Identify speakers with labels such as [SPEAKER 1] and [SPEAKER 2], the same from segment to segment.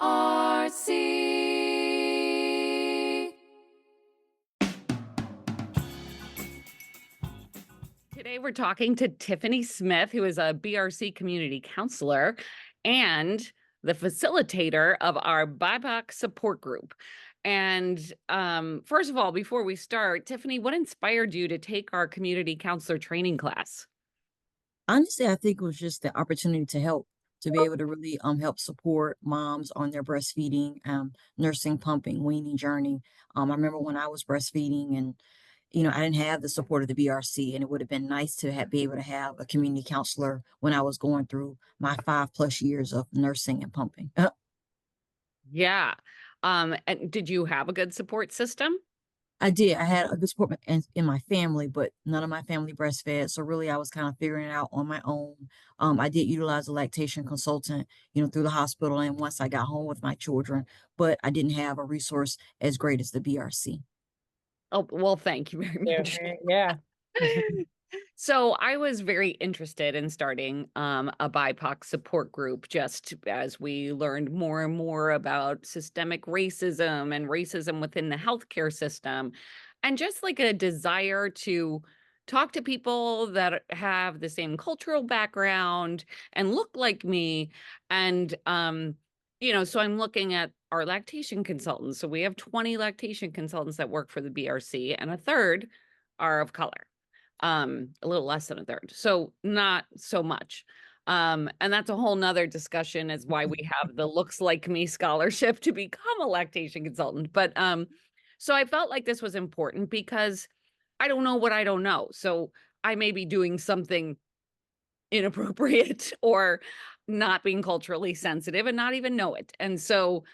[SPEAKER 1] BRC. Today we're talking to Tiffany Smith, who is a BRC community counselor and the facilitator of our BIPOC support group. And first of all, before we start, Tiffany, what inspired you to take our community counselor training class?
[SPEAKER 2] Honestly, I think it was just the opportunity to help, to be able to really help support moms on their breastfeeding, nursing, pumping, weaning journey. I remember when I was breastfeeding and I didn't have the support of the BRC, and it would have been nice to be able to have a community counselor when I was going through my 5+ years of nursing and pumping.
[SPEAKER 1] Yeah. And did you have a good support system?
[SPEAKER 2] I did. I had a good support in my family, but none of my family breastfed. So really, I was kind of figuring it out on my own. I did utilize a lactation consultant, through the hospital, and once I got home with my children, but I didn't have a resource as great as the BRC.
[SPEAKER 1] Oh, well, thank you very
[SPEAKER 3] Yeah,
[SPEAKER 1] much.
[SPEAKER 3] yeah.
[SPEAKER 1] So I was very interested in starting a BIPOC support group just as we learned more and more about systemic racism and racism within the healthcare system, and just like a desire to talk to people that have the same cultural background and look like me. And, so I'm looking at our lactation consultants. So we have 20 lactation consultants that work for the BRC, and a third are of color, a little less than a third, so not so much. And that's a whole nother discussion, is why we have the Looks Like Me scholarship to become a lactation consultant. But so I felt like this was important because I don't know what I don't know, so I may be doing something inappropriate or not being culturally sensitive and not even know it. And so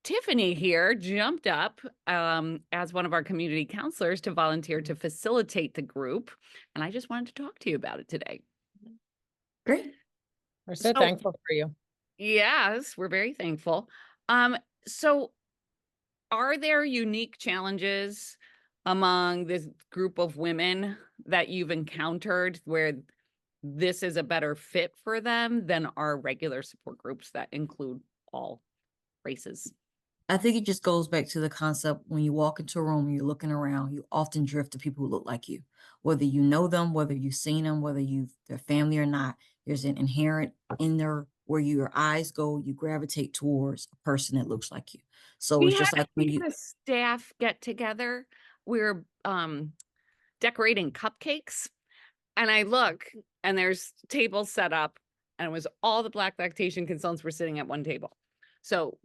[SPEAKER 1] Tiffany here jumped up as one of our community counselors to volunteer to facilitate the group. And I just wanted to talk to you about it today.
[SPEAKER 2] Great.
[SPEAKER 3] We're so
[SPEAKER 1] So,
[SPEAKER 3] thankful for you.
[SPEAKER 1] yes, we're very thankful. So are there unique challenges among this group of women that you've encountered where this is a better fit for them than our regular support groups that include all races?
[SPEAKER 2] I think it just goes back to the concept when you walk into a room and you're looking around, you often drift to people who look like you. Whether you know them, whether you've seen them, whether you've their family or not, there's an inherent in there where your eyes go, you gravitate towards a person that looks like you. So
[SPEAKER 1] We
[SPEAKER 2] it's
[SPEAKER 1] had
[SPEAKER 2] just like when
[SPEAKER 1] we
[SPEAKER 2] you
[SPEAKER 1] had a staff get together. We were decorating cupcakes, and I look, and there's tables set up, and it was all the Black lactation consultants were sitting at one table. So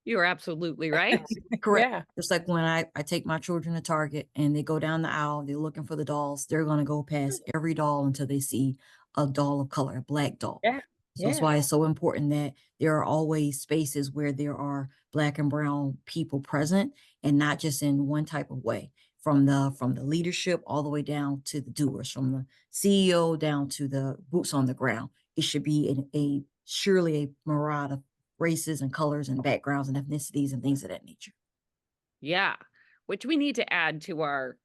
[SPEAKER 1] you are absolutely right.
[SPEAKER 2] correct.
[SPEAKER 3] Yeah.
[SPEAKER 2] Just like when I take my children to Target and they go down the aisle, they're looking for the dolls, they're gonna go past every doll until they see a doll of color, a Black doll.
[SPEAKER 3] Yeah.
[SPEAKER 2] So that's
[SPEAKER 3] Yeah.
[SPEAKER 2] why it's so important that there are always spaces where there are Black and brown people present, and not just in one type of way. From the leadership all the way down to the doers, from the CEO down to the boots on the ground. It should be a surely a myriad of races and colors and backgrounds and ethnicities and things of that nature.
[SPEAKER 1] Yeah, which we need to add to our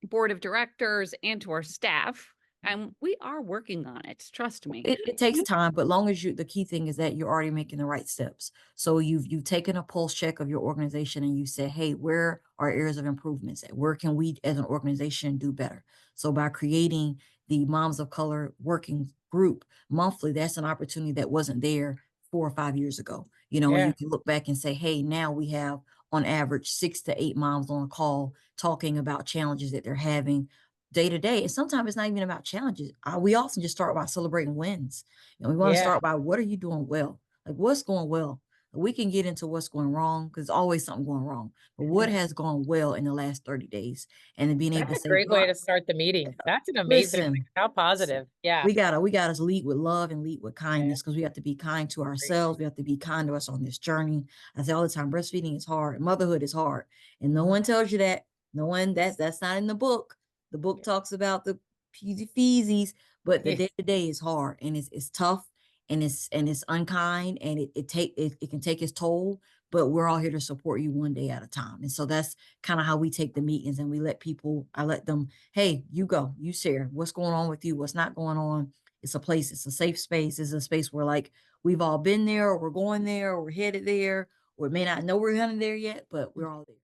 [SPEAKER 1] board of directors and to our staff, and we are working on it, trust me.
[SPEAKER 2] It takes time, but long as the key thing is that you're already making the right steps. So you've taken a pulse check of your organization and you said, hey, where are areas of improvements at? Where can we as an organization do better? So by creating the Moms of Color working group monthly, that's an opportunity that wasn't there 4 or 5 years ago. And
[SPEAKER 3] Yeah.
[SPEAKER 2] you can look back and say, hey, now we have on average 6 to 8 moms on a call talking about challenges that they're having day to day. And sometimes it's not even about challenges. We often just start by celebrating wins. We want to
[SPEAKER 3] Yeah.
[SPEAKER 2] start by what are you doing well? Like what's going well? We can get into what's going wrong because there's always something going wrong. But what has gone well in the last 30 days? And then being able to
[SPEAKER 3] That's a
[SPEAKER 2] say,
[SPEAKER 3] great way
[SPEAKER 2] "Wow,
[SPEAKER 3] to start the meeting. That's an amazing,
[SPEAKER 2] listen,
[SPEAKER 3] how positive. Yeah.
[SPEAKER 2] we gotta lead with love and lead with
[SPEAKER 3] Yeah.
[SPEAKER 2] kindness because we have to be kind to
[SPEAKER 3] Great.
[SPEAKER 2] ourselves. We have to be kind to us on this journey. I say all the time, breastfeeding is hard, motherhood is hard, and no one tells you that. No one that's not in the book. The book talks about the peasy feesies, but the
[SPEAKER 3] Yeah.
[SPEAKER 2] day to day is hard and it's tough and it's unkind and it can take its toll. But we're all here to support you one day at a time, and so that's kind of how we take the meetings and we let people. I let them, hey, you go, you share what's going on with you, what's not going on. It's a place, it's a safe space, it's a space where like we've all been there, or we're going there, or we're headed there, or may not know we're headed there yet, but we're all there.